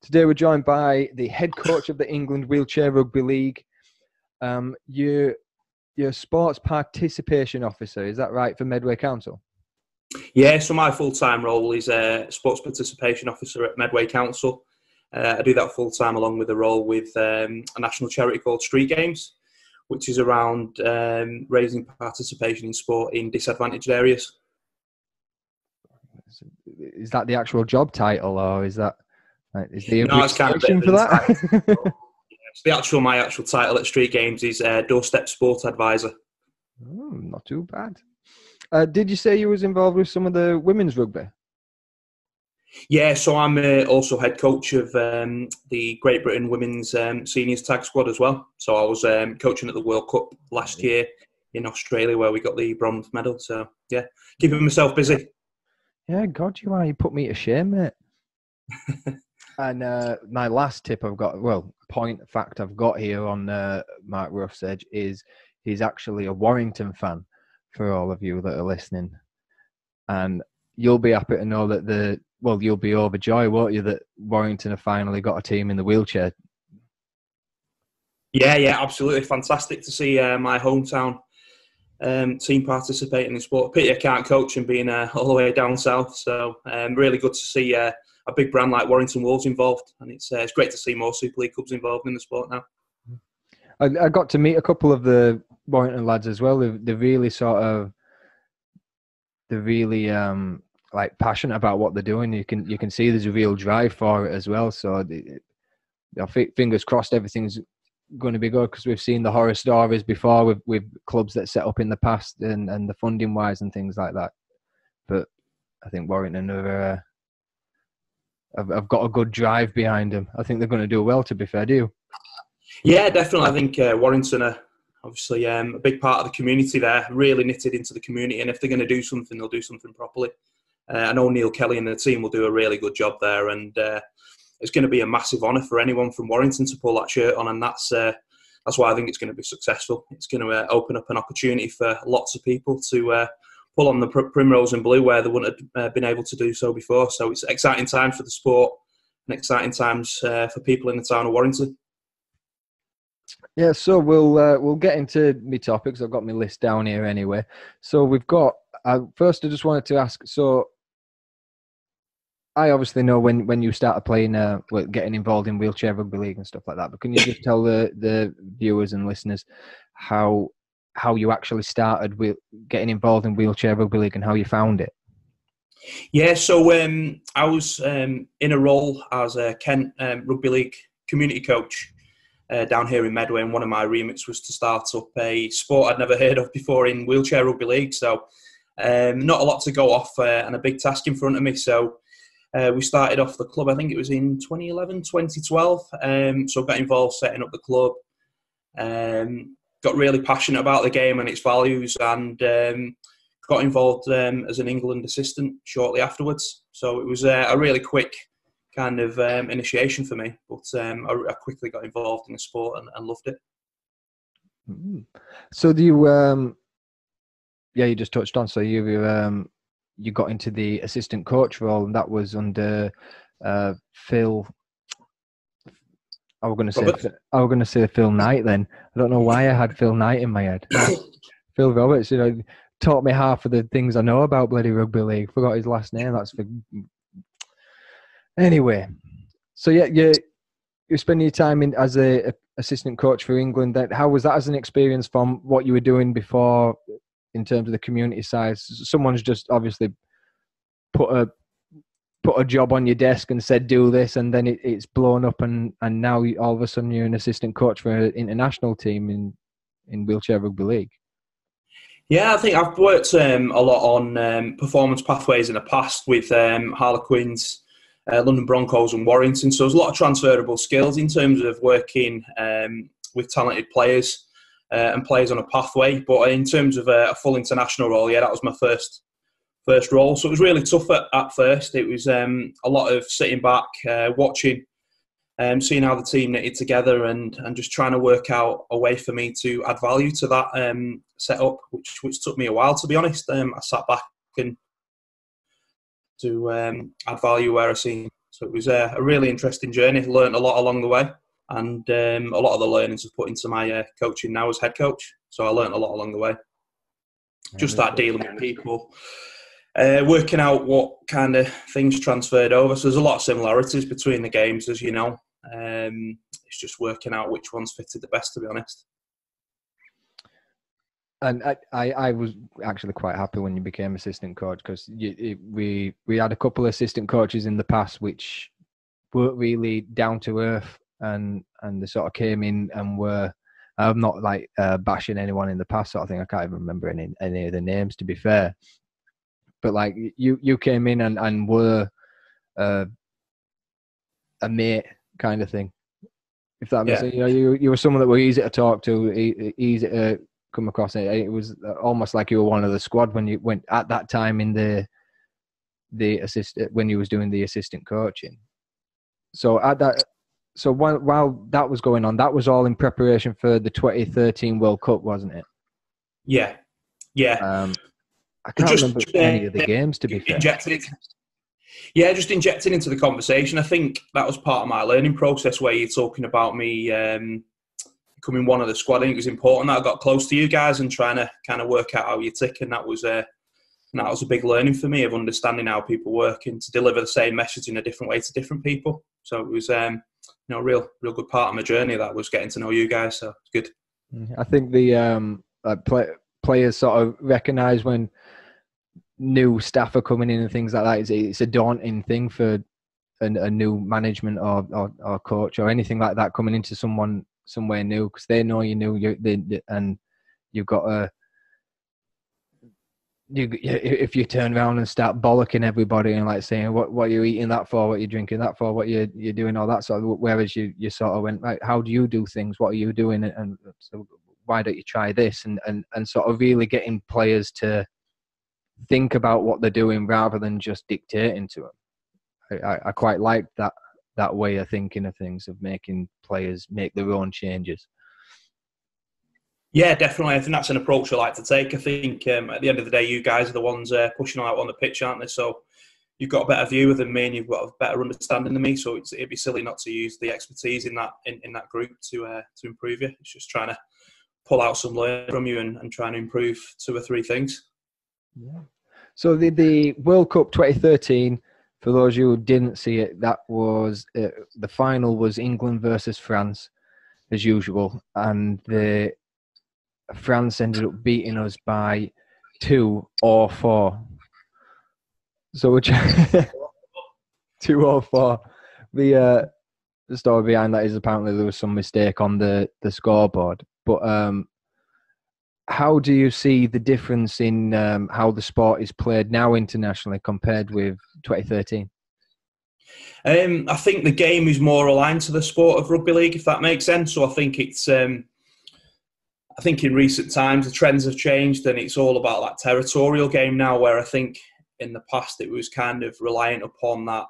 Today we're joined by the head coach of the England Wheelchair Rugby League. You're sports participation officer, is that right, for Medway Council? Yeah, so my full-time role is sports participation officer at Medway Council. I do that full-time along with a role with a national charity called Street Games, which is around raising participation in sport in disadvantaged areas. Is that the actual job title, or is that is the it's kind of for that? My actual title at Street Games is doorstep sport advisor. Oh, not too bad. Did you say you was involved with some of the women's rugby? Yeah, so I'm also head coach of the Great Britain women's seniors tag squad as well. So I was coaching at the World Cup last year in Australia, where we got the bronze medal. So yeah, keeping myself busy. Yeah, God, you put me to shame, mate. And my last tip I've got here on Mark Roughsedge is he's actually a Warrington fan, for all of you that are listening. And you'll be happy to know that you'll be overjoyed, won't you, that Warrington have finally got a team in the wheelchair. Yeah, absolutely. Fantastic to see my hometown team participating in sport. Pity I can't coach and being all the way down south. So really good to see a big brand like Warrington Wolves involved. And it's great to see more Super League clubs involved in the sport now. I got to meet a couple of the Warrington lads as well. They're really like passionate about what they're doing. You can see there's a real drive for it as well. So fingers crossed everything's going to be good, because we've seen the horror stories before with clubs that set up in the past and the funding wise and things like that. But I think Warrington have got a good drive behind them. I think they're going to do well, to be fair. Do you? Yeah, definitely. I think Warrington are obviously a big part of the community there, really knitted into the community. And if they're going to do something, they'll do something properly. I know Neil Kelly and the team will do a really good job there. And it's going to be a massive honour for anyone from Warrington to pull that shirt on. And that's why I think it's going to be successful. It's going to open up an opportunity for lots of people to pull on the primrose and blue where they wouldn't have been able to do so before. So it's exciting times for the sport and exciting times for people in the town of Warrington. Yeah, so we'll get into my topics. I've got my list down here anyway. So we've got first. I just wanted to ask. So I obviously know when you started playing, getting involved in wheelchair rugby league and stuff like that. But can you just tell the viewers and listeners how you actually started with getting involved in wheelchair rugby league and how you found it? Yeah, so I was in a role as a Kent Rugby League community coach down here in Medway, and one of my remits was to start up a sport I'd never heard of before in wheelchair rugby league. So not a lot to go off and a big task in front of me. So we started off the club, I think it was in 2011, 2012. So got involved setting up the club. Got really passionate about the game and its values, and got involved as an England assistant shortly afterwards. So it was a really quick kind of initiation for me, but I quickly got involved in the sport and loved it. So do you, you just touched on, so you got into the assistant coach role, and that was under Phil. I was going to say Phil Knight. Then I don't know why I had Phil Knight in my head. Phil Roberts, taught me half of the things I know about bloody rugby league. Forgot his last name. That's for anyway. So yeah, you spend your time as a assistant coach for England. How was that as an experience from what you were doing before? In terms of the community side, someone's just obviously put a job on your desk and said do this, and then it's blown up, and now all of a sudden you're an assistant coach for an international team in wheelchair rugby league. Yeah, I think I've worked a lot on performance pathways in the past with Harlequins, London Broncos and Warrington, so there's a lot of transferable skills in terms of working with talented players and players on a pathway. But in terms of a full international role, that was my first role. So it was really tough at first. It was a lot of sitting back, watching, seeing how the team knitted together, and just trying to work out a way for me to add value to that setup, which took me a while, to be honest. I sat back and to add value where I seen So it was a really interesting journey. Learned a lot along the way, and a lot of the learnings I've put into my coaching now as head coach. So I learned a lot along the way. Just start dealing with people, working out what kind of things transferred over. So there's a lot of similarities between the games, as you know. It's just working out which ones fitted the best, to be honest. And I was actually quite happy when you became assistant coach, because we had a couple of assistant coaches in the past which weren't really down to earth, and they sort of came in and were. I'm not like bashing anyone in the past sort of thing. I can't even remember any of the names, to be fair. But like you came in and were a mate kind of thing. If that makes sense, you were someone that were easy to talk to, easy to come across. It was almost like you were one of the squad when you went at that time in the assistant, when you was doing the assistant coaching. So at that. So while that was going on, that was all in preparation for the 2013 World Cup, wasn't it? Yeah. I can't remember any of the games, to be fair. Just injecting into the conversation. I think that was part of my learning process, where you're talking about me becoming one of the squad. I think it was important that I got close to you guys and trying to kind of work out how you tick, and that was a big learning for me, of understanding how people work and to deliver the same message in a different way to different people. So it was a real good part of my journey, that was getting to know you guys. So it's good. I think the players sort of recognise when new staff are coming in and things like that. It's a daunting thing for a new management or coach or anything like that coming into somewhere new, because they know you new, and you've got a. If you turn around and start bollocking everybody and like saying what are you eating that for, what you're drinking that for, what you're doing, all that sort of, whereas you sort of went, right, how do you do things, what are you doing, and so why don't you try this, and sort of really getting players to think about what they're doing rather than just dictating to them. I quite like that way of thinking of things, of making players make their own changes. Yeah, definitely. I think that's an approach I like to take. I think at the end of the day, you guys are the ones pushing all out on the pitch, aren't they? So you've got a better view than me, and you've got a better understanding than me. So it'd be silly not to use the expertise in that group to improve you. It's just trying to pull out some learning from you and trying to improve 2 or 3 things. Yeah. So the World Cup 2013, for those of you who didn't see it, that was the final was England versus France, as usual, and France ended up beating us by 2 or 4. So which 2 or 4. The story behind that is apparently there was some mistake on the scoreboard. But how do you see the difference in how the sport is played now internationally compared with 2013? I think the game is more aligned to the sport of rugby league, if that makes sense. So I think it's. I think in recent times the trends have changed, and it's all about that territorial game now, where I think in the past it was kind of reliant upon that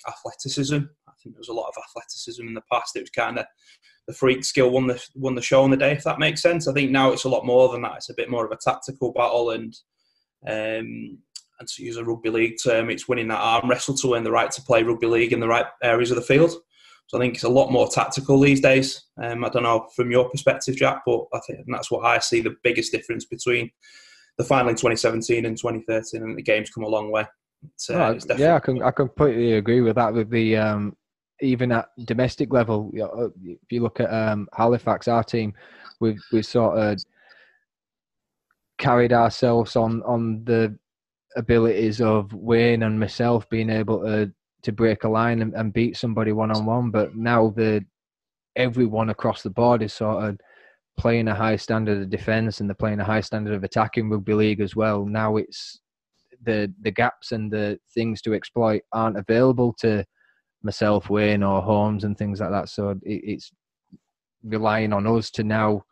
athleticism. I think there was a lot of athleticism in the past. It was kind of the freak skill won the show on the day, if that makes sense. I think now it's a lot more than that. It's a bit more of a tactical battle, and to use a rugby league term, it's winning that arm wrestle to earn the right to play rugby league in the right areas of the field. So I think it's a lot more tactical these days. I don't know from your perspective, Jack, but I think that's what I see the biggest difference between the final in 2017 and 2013, and the game's come a long way. I completely agree with that. With the even at domestic level, if you look at Halifax, our team, we've sort of carried ourselves on the abilities of Wayne and myself being able to break a line and beat somebody one-on-one, but now everyone across the board is sort of playing a high standard of defence, and they're playing a high standard of attacking rugby league as well. Now it's the gaps and the things to exploit aren't available to myself, Wayne, or Holmes and things like that. So it's relying on us to now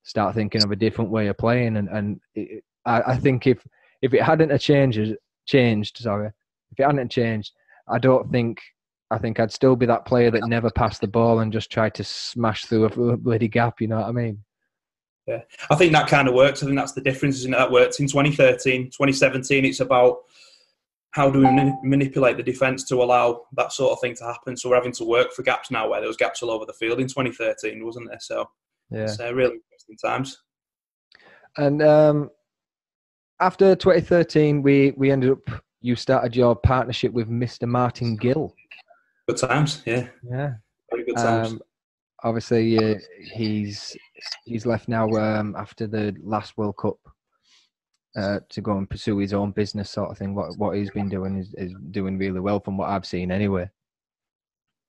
start thinking of a different way of playing. And I think if it hadn't changed, I think I'd still be that player that never passed the ball and just tried to smash through a bloody gap. You know what I mean? Yeah, I think that kind of works. I think that's the difference, isn't it? That worked in 2013, 2017. It's about how do we manipulate the defence to allow that sort of thing to happen? So we're having to work for gaps now where there was gaps all over the field in 2013, wasn't there? So it's really interesting times. And after 2013, we ended up, you started your partnership with Mr. Martin Gill. Good times, yeah. Yeah. Very good times. Obviously, he's left now after the last World Cup to go and pursue his own business sort of thing. What he's been doing is doing really well from what I've seen anyway.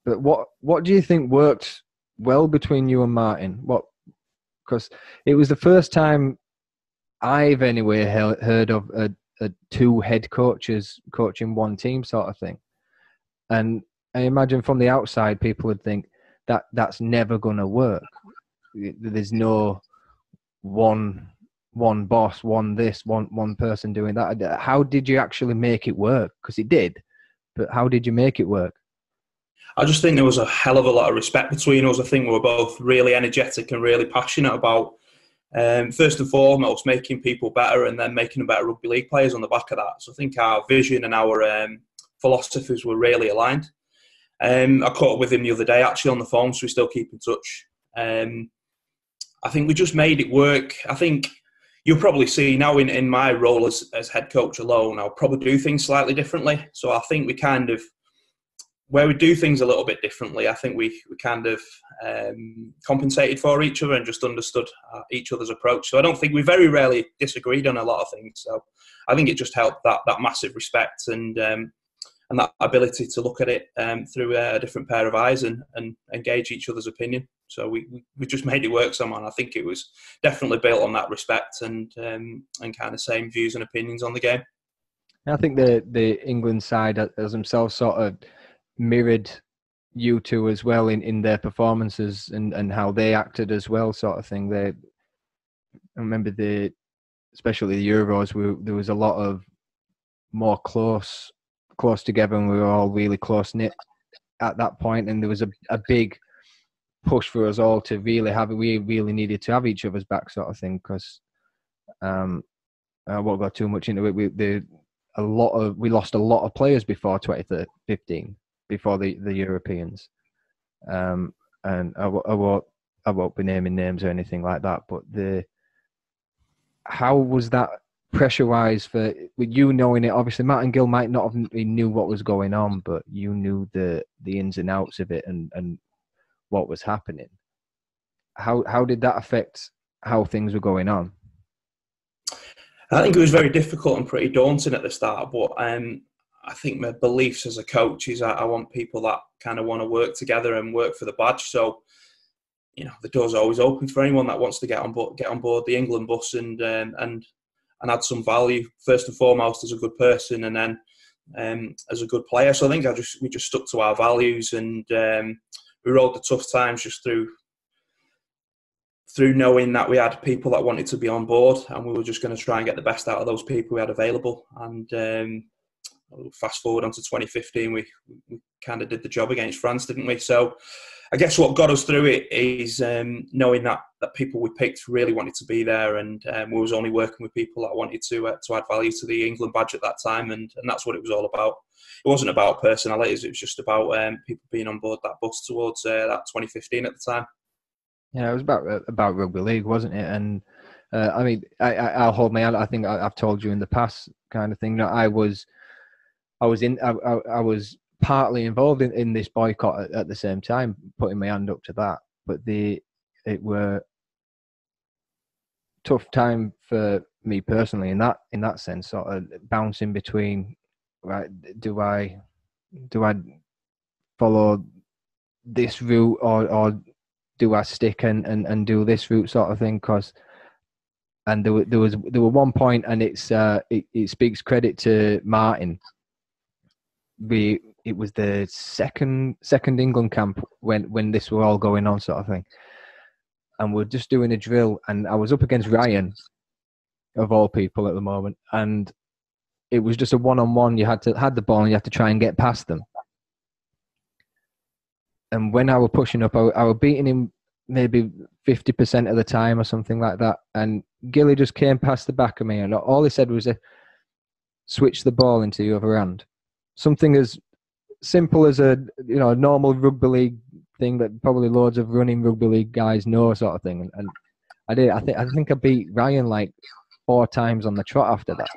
But what do you think worked well between you and Martin? Because it was the first time I've anyway heard of a two head coaches coaching one team sort of thing. And I imagine from the outside, people would think that's never going to work. There's no one boss, one person doing that. How did you actually make it work? Because it did, but how did you make it work? I just think there was a hell of a lot of respect between us. I think we were both really energetic and really passionate about, first and foremost, making people better and then making them better rugby league players on the back of that. So I think our vision and our philosophies were really aligned. I caught up with him the other day, actually, on the phone, so we still keep in touch. I think we just made it work. I think you'll probably see now in my role as head coach alone, I'll probably do things slightly differently. So I think we kind of, where we do things a little bit differently, I think we kind of compensated for each other and just understood each other's approach. So I don't think we very rarely disagreed on a lot of things. So I think it just helped that massive respect and that ability to look at it through a different pair of eyes and engage each other's opinion. So we just made it work somehow. I think it was definitely built on that respect and kind of same views and opinions on the game. I think the England side as themselves sort of mirrored you two as well in their performances and how they acted as well, sort of thing. I remember especially the Euros, there was a lot of more close together, and we were all really close knit at that point, and there was a big push for us all to really we really needed to have each other's back, sort of thing, because I won't go too much into it. We lost a lot of players before 2015, before the Europeans, and I won't be naming names or anything like that. But how was that pressure-wise with you knowing it? Obviously, Martin Gill might not have knew what was going on, but you knew the ins and outs of it and what was happening. How did that affect how things were going on? I think it was very difficult and pretty daunting at the start, but I think my beliefs as a coach is I want people that kind of want to work together and work for the badge. So, you know, the door's always open for anyone that wants to get on board the England bus and add some value, first and foremost as a good person, and then as a good player. So I think we just stuck to our values, and we rode the tough times just through knowing that we had people that wanted to be on board, and we were just going to try and get the best out of those people we had available. And fast forward onto 2015, we kind of did the job against France, didn't we? So I guess what got us through it is knowing that people we picked really wanted to be there, and we was only working with people that wanted to add value to the England badge at that time, and that's what it was all about. It wasn't about personalities; it was just about people being on board that bus towards that 2015 at the time. Yeah, it was about rugby league, wasn't it? And I mean, I'll hold my hand. I think I've told you in the past, kind of thing. That I was partly involved in this boycott at the same time, putting my hand up to that. But it were tough time for me personally in that sense, sort of bouncing between, right, do I follow this route or do I stick and do this route, sort of thing? And there were one point, and it speaks credit to Martin. It was the second England camp when this were all going on, sort of thing, and we're just doing a drill, and I was up against Ryan, of all people at the moment, and it was just a one-on-one. You had the ball, and you had to try and get past them. And when I was pushing up, I was beating him maybe 50% of the time or something like that. And Gilly just came past the back of me, and all he said was, switch the ball into the other hand. Something as simple as a normal rugby league thing that probably loads of running rugby league guys know, sort of thing. And I did. I think I beat Ryan like 4 times on the trot after that.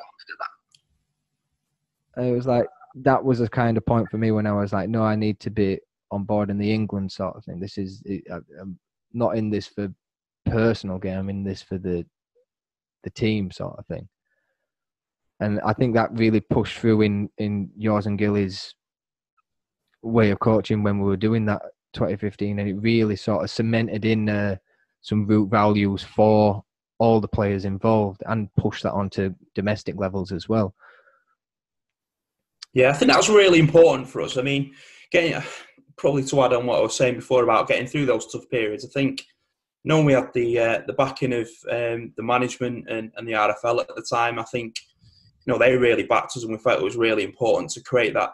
And it was like that was a kind of point for me when I was like, no, I need to be on board in the England sort of thing. This is I'm not in this for personal gain. I'm in this for the team sort of thing. And I think that really pushed through in yours and Gilly's way of coaching when we were doing that 2015, and it really sort of cemented in some root values for all the players involved and pushed that onto domestic levels as well. Yeah, I think that was really important for us. I mean, probably to add on what I was saying before about getting through those tough periods, I think knowing we had the backing of the management and the RFL at the time, I think they really backed us, and we felt it was really important to create that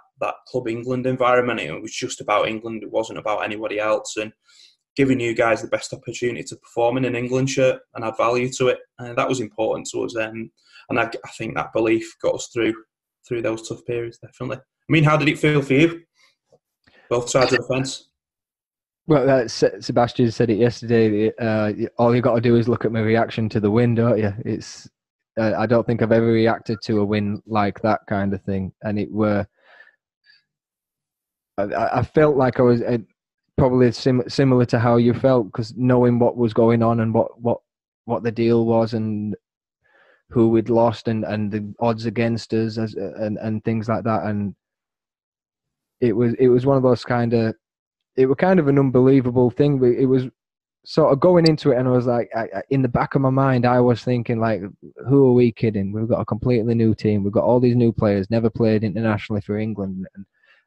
Club England environment. It was just about England. It wasn't about anybody else, and giving you guys the best opportunity to perform in an England shirt and add value to it. And that was important to us. And I think that belief got us through those tough periods, definitely. I mean, how did it feel for you? Both sides of the fence? Well, Sebastian said it yesterday. All you got to do is look at my reaction to the win, don't you? It's I don't think I've ever reacted to a win like that kind of thing. And I felt like I was probably similar to how you felt, because knowing what was going on and what the deal was and who we'd lost and the odds against us and things like that. And it was one of those it was kind of an unbelievable thing. But it was sort of going into it, and I was like, in the back of my mind, I was thinking, like, who are we kidding? We've got a completely new team. We've got all these new players, never played internationally for England,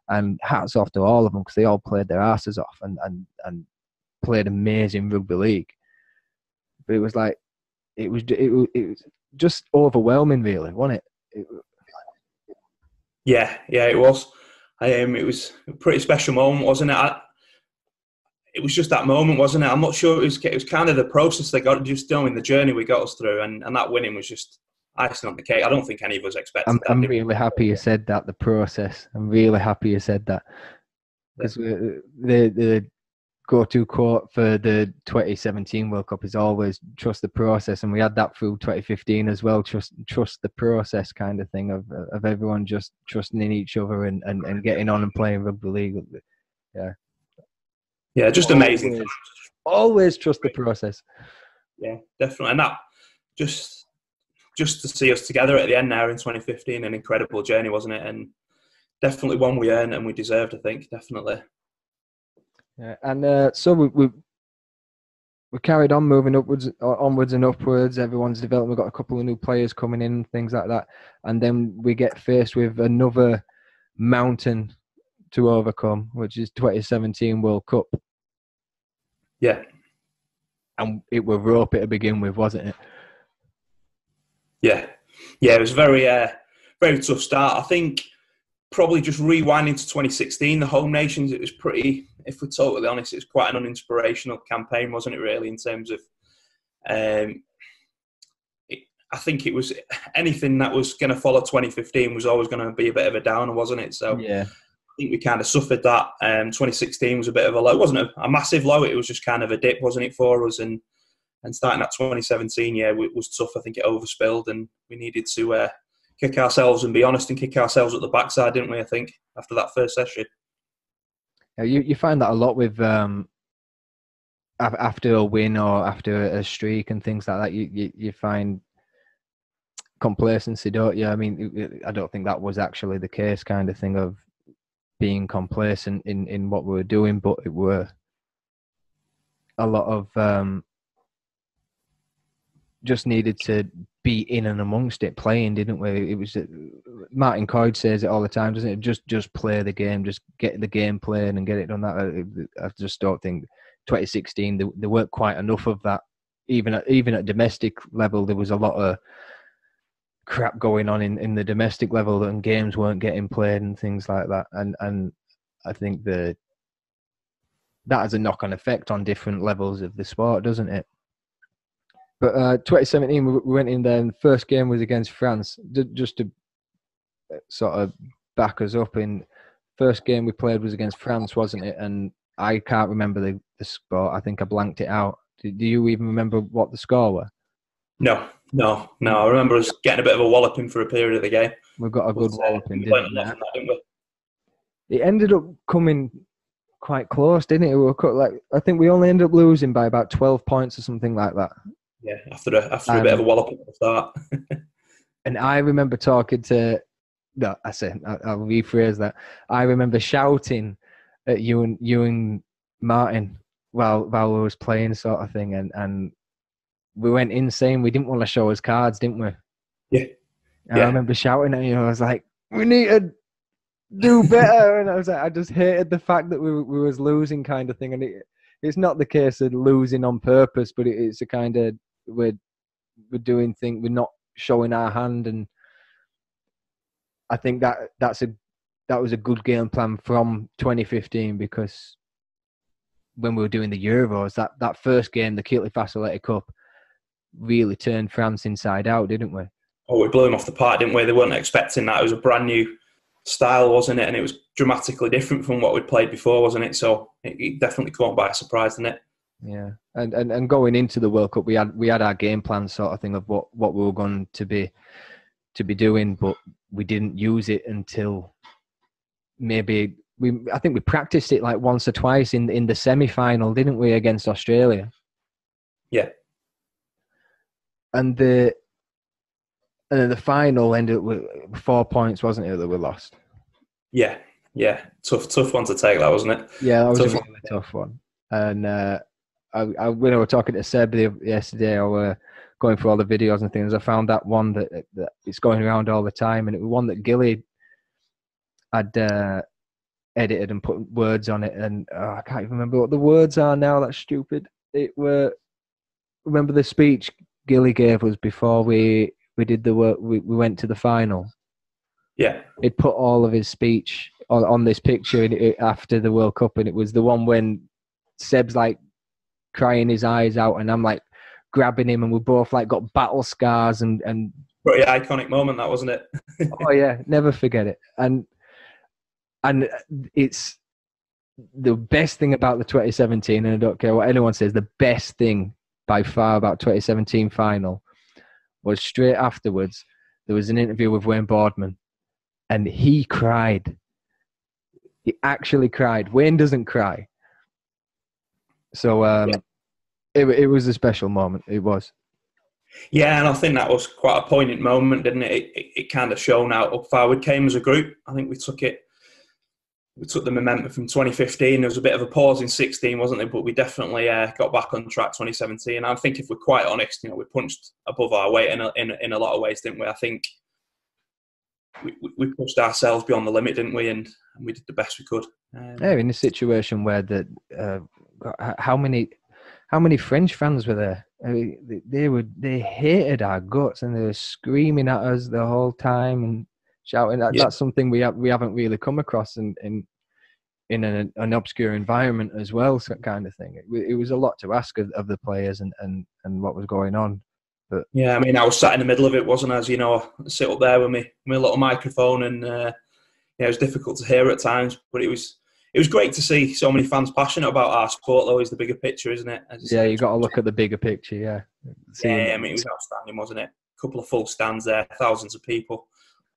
and hats off to all of them, because they all played their asses off and played amazing rugby league. But it was like, it was just overwhelming, really, wasn't it? Yeah, it was. It was a pretty special moment, wasn't it? It was just that moment, wasn't it? I'm not sure. It was kind of the process that got just doing the journey we got us through, and that winning was just icing on the cake. I don't think any of us expected that. I'm really happy you said that. The process. I'm really happy you said that, because the go-to quote for the 2017 World Cup is always trust the process, and we had that through 2015 as well. Trust the process kind of thing of everyone just trusting in each other and getting on and playing rugby league. Yeah, just amazing. Always trust the process. Yeah, definitely. And that just to see us together at the end now in 2015, an incredible journey, wasn't it? And definitely one we earned and we deserved, I think, definitely. Yeah, and so we carried on moving onwards and upwards. Everyone's developed. We've got a couple of new players coming in, things like that. And then we get faced with another mountain to overcome, which is 2017 World Cup. Yeah. And it was rope to begin with, wasn't it? Yeah, it was very tough start. I think probably just rewinding to 2016, the home nations, it was pretty, if we're totally honest, it was quite an uninspirational campaign, wasn't it, really, in terms of, I think it was anything that was going to follow 2015 was always going to be a bit of a downer, wasn't it? So yeah, I think we kind of suffered that. 2016 was a bit of a low. It wasn't a massive low. It was just kind of a dip, wasn't it, for us? And starting at 2017, it was tough. I think it overspilled, and we needed to kick ourselves and be honest and kick ourselves at the backside, didn't we? I think after that first session. Yeah, you find that a lot with after a win or after a streak and things like that. You find complacency, don't you? I mean, I don't think that was actually the case, kind of thing of being complacent in what we were doing, but it were a lot of just needed to be in and amongst it, playing, didn't we? It was Martin Coyd says it all the time, doesn't it? Just play the game, just get the game playing and get it done. That I just don't think 2016 there weren't quite enough of that. Even at domestic level, there was a lot of crap going on in the domestic level, and games weren't getting played and things like that. And I think that has a knock-on effect on different levels of the sport, doesn't it? But 2017, we went in there, and the first game was against France. Just to sort of back us up. In first game we played was against France, wasn't it? And I can't remember the score. I think I blanked it out. Do you even remember what the score were? No. I remember us getting a bit of a walloping for a period of the game. We got a good walloping, we didn't we? It ended up coming quite close, didn't it? I think we only ended up losing by about 12 points or something like that. Yeah, after a bit of a walloping at the start. And I remember talking to, no, I'll rephrase that. I remember shouting at you and Martin while we was playing, sort of thing, and we went insane. We didn't want to show us cards, didn't we? Yeah. I remember shouting at you. I was like, "We need to do better," and I was like, I just hated the fact that we was losing, kind of thing. And it's not the case of losing on purpose, but it's a kind of we're doing things, we're not showing our hand, and I think that was a good game plan from 2015, because when we were doing the Euros, that first game, the Keighley Facility Cup, really turned France inside out, didn't we? Oh, we blew them off the park, didn't we? They weren't expecting that. It was a brand new style, wasn't it? And it was dramatically different from what we'd played before, wasn't it? So it definitely caught by surprise, didn't it? Yeah, and going into the World Cup, we had our game plan, sort of thing, of what we were going to be doing, but we didn't use it until maybe I think we practiced it like once or twice in the semi-final, didn't we, against Australia? Yeah. And then the final ended up with 4 points, wasn't it, that we lost? Yeah. Tough one to take, that, wasn't it? Yeah, that was a really tough one. And when I was talking to Seb yesterday, I was going through all the videos and things, I found that one that it's going around all the time, and it was one that Gilly had edited and put words on it, and I can't even remember what the words are now. That's stupid. Remember the speech Gilly gave us before we did the work. We went to the final. Yeah, it put all of his speech on this picture after the World Cup, and it was the one when Seb's like crying his eyes out, and I'm like grabbing him, and we both like got battle scars and pretty iconic moment, that, wasn't it? Oh yeah, never forget it. And it's the best thing about the 2017, and I don't care what anyone says, the best thing by far about 2017 final was straight afterwards there was an interview with Wayne Boardman, and he cried. He actually cried. Wayne doesn't cry. So it was a special moment. It was. Yeah, and I think that was quite a poignant moment, didn't it? It kind of shown how up far we came as a group. I think we took the momentum from 2015. There was a bit of a pause in 16, wasn't there? But we definitely got back on track 2017. And I think if we're quite honest, we punched above our weight in a lot of ways, didn't we? I think we pushed ourselves beyond the limit, didn't we? And we did the best we could. Yeah, in a situation where how many French fans were there? I mean, they hated our guts, and they were screaming at us the whole time and shouting. That's something we haven't really come across in an obscure environment as well, kind of thing. It was a lot to ask of the players and what was going on. But yeah, I mean, I was sat in the middle of it, wasn't I? As you know, I sit up there with my little microphone, and it was difficult to hear at times, but it was great to see so many fans passionate about our sport. Though, is the bigger picture, isn't it? Yeah, you got to look at the bigger picture. Yeah. Yeah, I mean, it was outstanding, wasn't it? A couple of full stands there, thousands of people,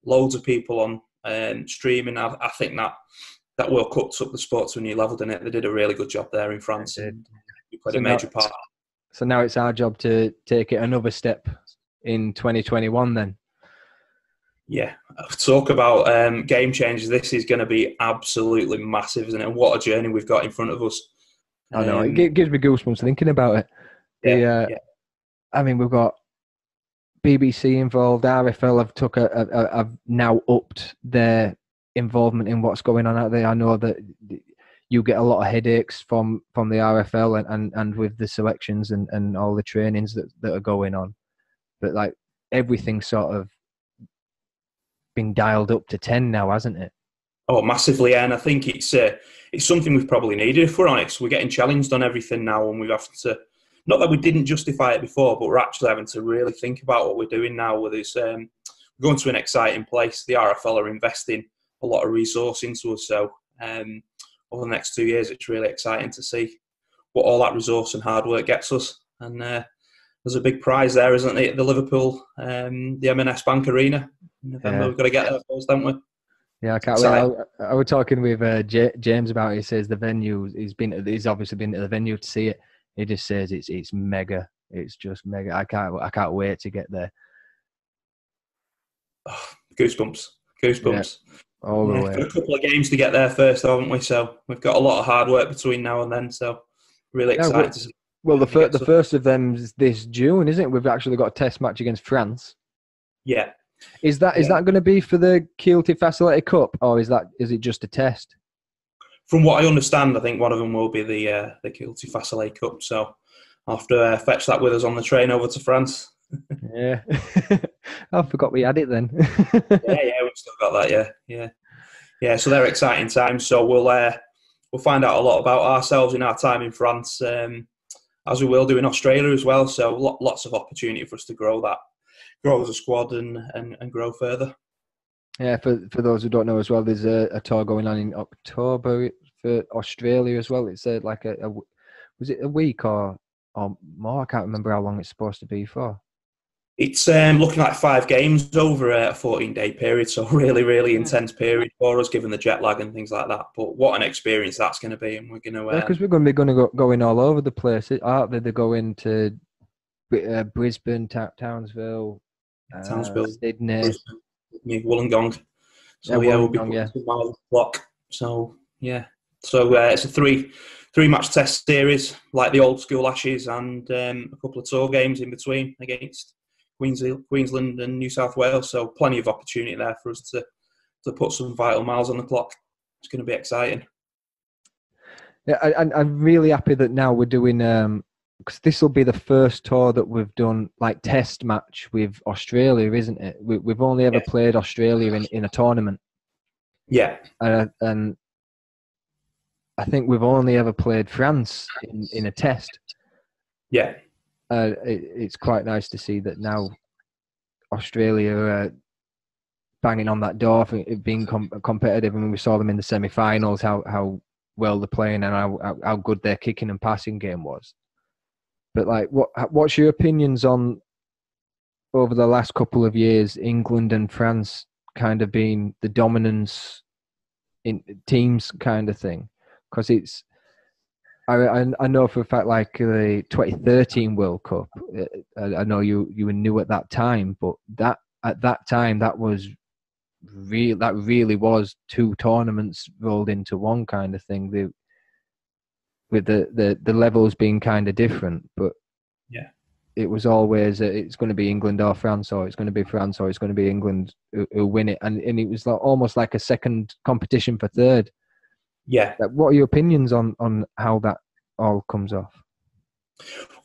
loads of people on streaming. I think that World Cup took the sport to a new level, didn't it? They did a really good job there in France. We played a major part. So now it's our job to take it another step in 2021 then. Yeah, talk about game changers. This is going to be absolutely massive, isn't it? And what a journey we've got in front of us. I know, it gives me goosebumps thinking about it. Yeah. I mean, we've got BBC involved. RFL have now upped their involvement in what's going on out there. I know that you get a lot of headaches from the RFL and with the selections and all the trainings that are going on. But like everything's sort of been dialed up to 10 now, hasn't it? Oh, massively, and I think it's something we've probably needed, if we're honest. We're getting challenged on everything now, and we've have to, not that we didn't justify it before, but we're actually having to really think about what we're doing now. With this, going to an exciting place. The RFL are investing a lot of resource into us. So over the next 2 years, it's really exciting to see what all that resource and hard work gets us. And there's a big prize there, isn't it? The Liverpool, the M&S Bank Arena. In November, we've got to get there first, haven't we? Yeah, I can't wait. I was talking with James about it. He says the venue, he's obviously been to the venue to see it. He just says it's mega. It's just mega. I can't wait to get there. Oh, goosebumps. Yeah, all the way. Got a couple of games to get there first, haven't we? So we've got a lot of hard work between now and then. So really excited to see. Well, the first of them is this June, isn't it? We've actually got a test match against France. Yeah. Is that going to be for the Keelty Facility Cup, or is it just a test? From what I understand, I think one of them will be the Keelty Facility Cup. So I'll have to fetch that with us on the train over to France. Yeah. I forgot we had it then. yeah, we've still got that. Yeah. So they're exciting times. So we'll find out a lot about ourselves in our time in France, as we will do in Australia as well. So lots of opportunity for us to grow as a squad and grow further. Yeah, for those who don't know as well, there's a tour going on in October for Australia as well. It's like was it a week or more? I can't remember how long it's supposed to be for. It's looking like 5 games over a 14-day period, so really, really intense period for us, given the jet lag and things like that. But what an experience that's going to be, and we're going to because we're going to be going all over the place, aren't they? They're going to Brisbane, Townsville, Sydney, Wollongong. So we'll be 2 miles off the clock. So it's a three-match test series, like the old school Ashes, and a couple of tour games in between against Queensland and New South Wales. So plenty of opportunity there for us to put some vital miles on the clock. It's going to be exciting. Yeah, I'm really happy that now we're doing because this will be the first tour that we've done like test match with Australia, isn't it? We've only ever played Australia in a tournament. Yeah, and I think we've only ever played France in a test. Yeah. It's quite nice to see that now Australia are banging on that door for it being competitive. And when we saw them in the semi-finals, how well they're playing and how good their kicking and passing game was. But like, what's your opinions on over the last couple of years, England and France kind of being the dominance in teams kind of thing? Because it's. I know for a fact, like the 2013 World Cup, I know you were new at that time, but at that time that really was 2 tournaments rolled into one kind of thing. With the levels being kind of different, but it was always it's going to be England or France, or it's going to be France or it's going to be England who win it, and it was like almost like a second competition for third. Yeah. What are your opinions on how that all comes off?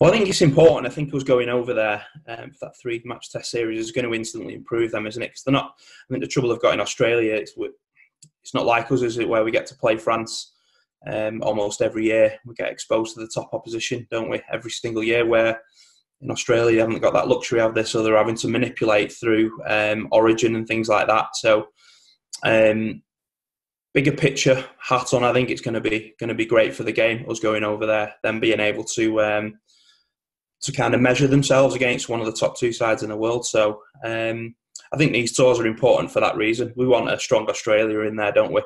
Well, I think it's important. I think us going over there for that 3-match test series is going to instantly improve them, isn't it? Because they're not. I think the trouble they've got in Australia, it's not like us, is it? Where we get to play France almost every year. We get exposed to the top opposition, don't we? Every single year. Where in Australia, you haven't got that luxury of this, so they're having to manipulate through Origin and things like that. So. Bigger picture hat on, I think it's going to be great for the game. Us going over there, them being able to kind of measure themselves against one of the top 2 sides in the world. So I think these tours are important for that reason. We want a strong Australia in there, don't we?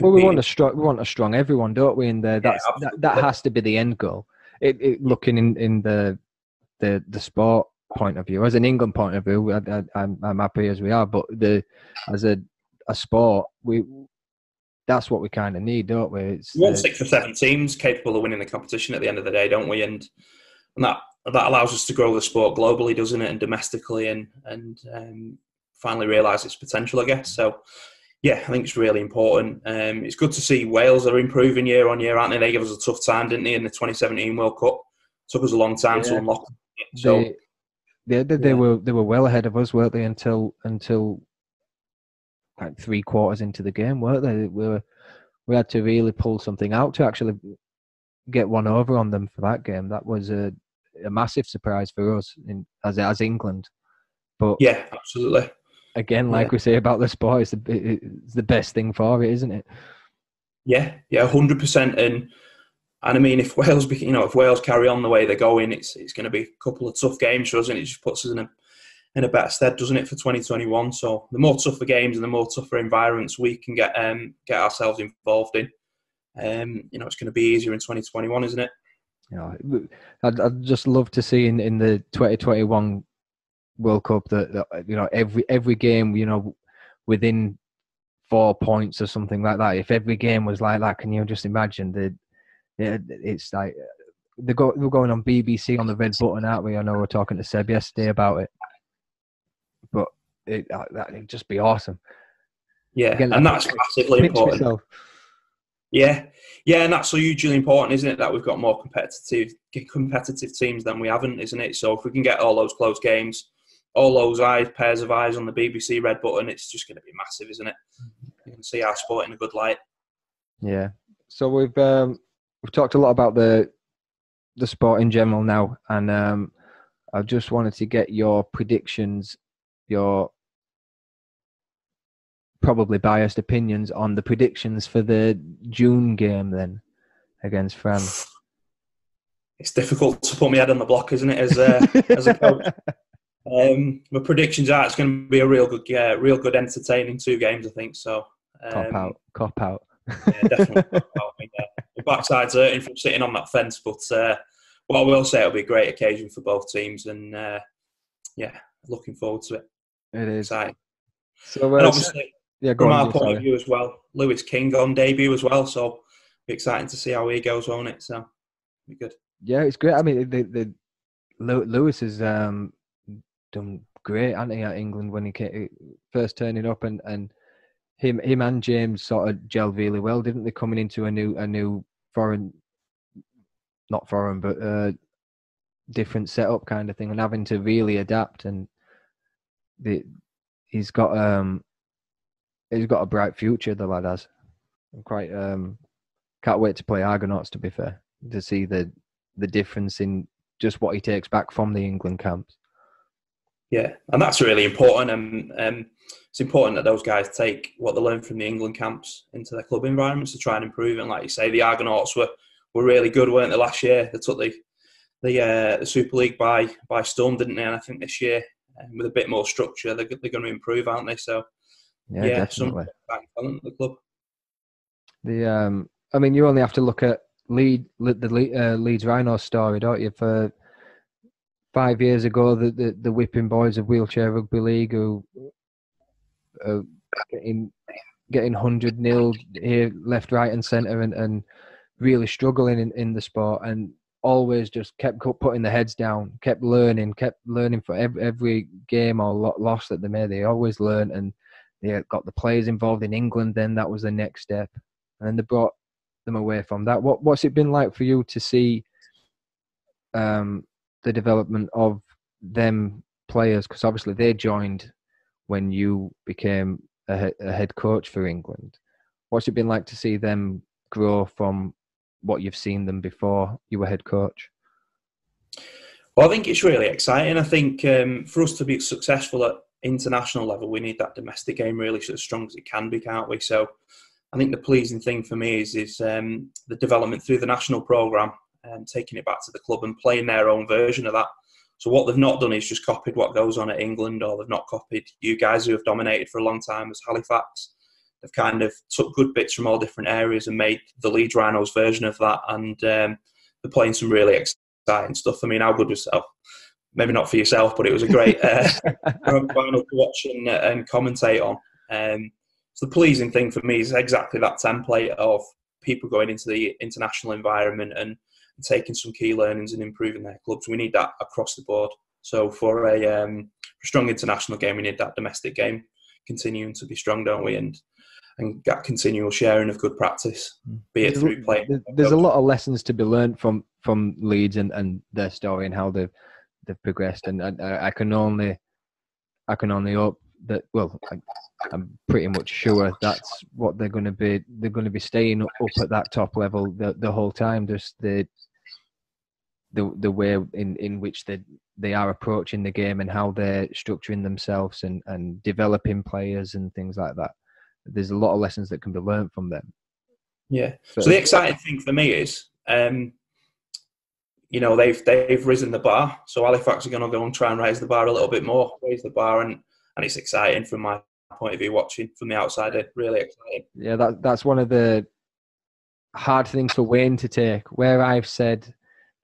We want a strong everyone, don't we? In there, that has to be the end goal. Looking in the sport point of view, as an England point of view, I'm happy as we are, but as a sport, that's what we kind of need, don't we? We want 6 or 7 teams capable of winning the competition at the end of the day, don't we? And that allows us to grow the sport globally, doesn't it, and domestically, and finally realise its potential, I guess. So, yeah, I think it's really important. It's good to see Wales are improving year on year, aren't they? They gave us a tough time, didn't they, in the 2017 World Cup? It took us a long time to unlock it. So, they were well ahead of us, weren't they? Until like 3 quarters into the game, weren't they? We had to really pull something out to actually get one over on them for that game. That was a massive surprise for us as England. But yeah, absolutely. again, like we say about the sport, it's the best thing for it, isn't it? Yeah, 100%. And I mean, if Wales, if Wales carry on the way they're going, it's going to be a couple of tough games for us, and it just puts us in a better stead, doesn't it, for 2021? So the more tougher games and the more tougher environments we can get ourselves involved in, it's going to be easier in 2021, isn't it? I'd just love to see in the 2021 World Cup that every game, within 4 points or something like that. If every game was like that, can you just imagine it's like we're going on BBC on the red button, aren't we? I know we're talking to Seb yesterday about it, but it'd just be awesome. Yeah, again, and that's massively important. Myself. Yeah, and that's so hugely important, isn't it? That we've got more competitive teams than we haven't, isn't it? So if we can get all those close games, all those pairs of eyes on the BBC red button, it's just going to be massive, isn't it? You can see our sport in a good light. Yeah. So we've talked a lot about the sport in general now, and I just wanted to get your predictions, your probably biased opinions on the predictions for the June game then against France. It's difficult to put my head on the block, isn't it, as a coach? My predictions are it's going to be a real good, entertaining 2 games, I think. So cop out. Yeah, definitely. Cop out. I mean, the backside's hurting from sitting on that fence, but what I will say, it'll be a great occasion for both teams, and looking forward to it. It is exciting. So, and obviously, from our point of view as well, Lewis King on debut as well, so it'll be exciting to see how he goes, won't it? So it'll be good. Yeah, it's great. I mean, the Lewis has done great, hasn't he, at England when he came, first turning up, and him and James sort of gelled really well, didn't they? Coming into a new not foreign, but different setup kind of thing, and having to really adapt. And he's got a bright future, the lad has. I'm quite can't wait to play Argonauts, to be fair, to see the difference in just what he takes back from the England camps. Yeah, and that's really important. And it's important that those guys take what they learn from the England camps into their club environments to try and improve. And like you say, the Argonauts were really good, weren't they, last year? They took the Super League by storm, didn't they? And I think this year, with a bit more structure, they're going to improve, aren't they? So yeah, definitely. Some talent at the club. I mean, you only have to look at the Leeds Rhinos story, don't you? For 5 years ago, the whipping boys of Wheelchair Rugby League who getting 100-0 here, left, right, and centre, and really struggling in the sport, and always just kept putting their heads down, kept learning for every game or loss that they made. They always learned, and they got the players involved in England. Then that was the next step, and then they brought them away from that. What's it been like for you to see the development of them players? Because obviously they joined when you became a head coach for England. What's it been like to see them grow from what you've seen them before you were head coach? Well, I think it's really exciting. I think for us to be successful at international level, we need that domestic game really as strong as it can be, can't we? So I think the pleasing thing for me is the development through the national programme, taking it back to the club and playing their own version of that. So what they've not done is just copied what goes on at England, or they've not copied you guys who have dominated for a long time as Halifax. They've kind of took good bits from all different areas and made the Leeds Rhinos version of that, and they're playing some really exciting stuff. I mean, how good was that? Maybe not for yourself, but it was a great final to watch and commentate on. So the pleasing thing for me is exactly that template of people going into the international environment and taking some key learnings and improving their clubs. We need that across the board. So for a strong international game, we need that domestic game continuing to be strong, don't we? And get continual sharing of good practice, be it through play. There's a lot of lessons to be learned from Leeds and their story and how they've progressed. And I can only hope that, well, I'm pretty much sure that's what they're going to be. They're going to be staying up at that top level the whole time. Just the way in which they they are approaching the game and how they're structuring themselves and developing players and things like that. There's a lot of lessons that can be learned from them. Yeah. So the exciting thing for me is, you know, they've risen the bar. So Halifax are going to go and try and raise the bar a little bit more, raise the bar, and it's exciting from my point of view, watching from the outside. Really exciting. Yeah, that's one of the hard things for Wayne to take. Where I've said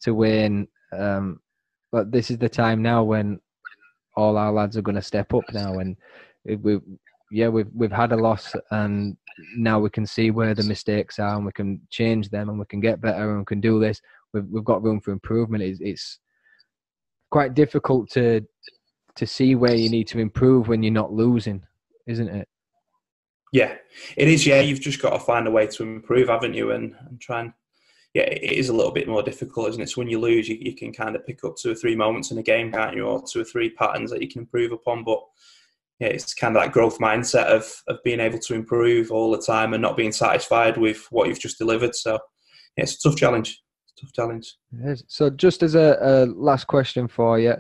to Wayne, but this is the time now when all our lads are going to step up now, and we've had a loss, and now we can see where the mistakes are, and we can change them, and we can get better, and we can do this. We've got room for improvement. It's quite difficult to see where you need to improve when you're not losing, isn't it? Yeah, it is. Yeah, you've just got to find a way to improve, haven't you? And try and, yeah, it is a little bit more difficult, isn't it? So when you lose, you can kind of pick up 2 or 3 moments in a game, can't you? Or 2 or 3 patterns that you can improve upon. But yeah, it's kind of that growth mindset of being able to improve all the time and not being satisfied with what you've just delivered. So yeah, it's a tough challenge. So just as a last question for you,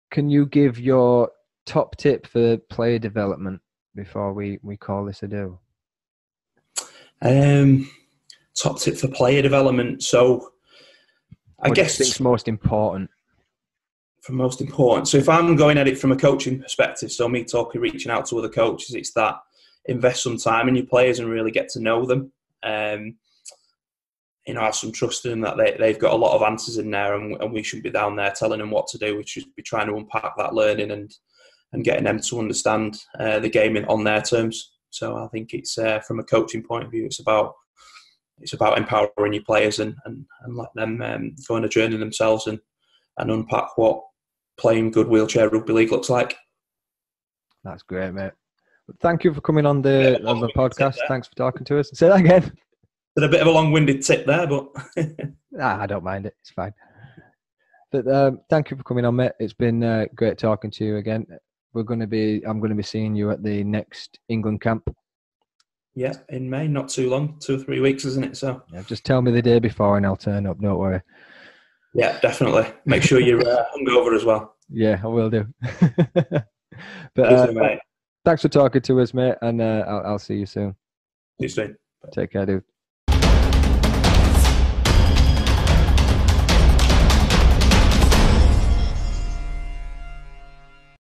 can you give your top tip for player development before we call this a do? Top tip for player development. So I guess it's most important. Most important. So if I'm going at it from a coaching perspective, so me reaching out to other coaches, it's that invest some time in your players and really get to know them. You know, have some trust in them that they've got a lot of answers in there, and we should be down there telling them what to do. We should be trying to unpack that learning and getting them to understand the game on their terms. So I think it's from a coaching point of view, it's about empowering your players and let them go on a journey themselves and unpack what playing good wheelchair rugby league looks like. That's great, mate. Thank you for coming on the podcast. Thanks for talking to us. Say that again. Did a bit of a long-winded tip there, but I don't mind it. It's fine. But thank you for coming on, mate. It's been great talking to you again. I'm going to be seeing you at the next England camp. Yeah, in May, not too long, 2 or 3 weeks, isn't it? So yeah, just tell me the day before and I'll turn up. Don't worry. Yeah, definitely. Make sure you're hungover as well. Yeah, I will do. But thanks for talking to us, mate, and I'll see you soon. See you soon. Take care, dude.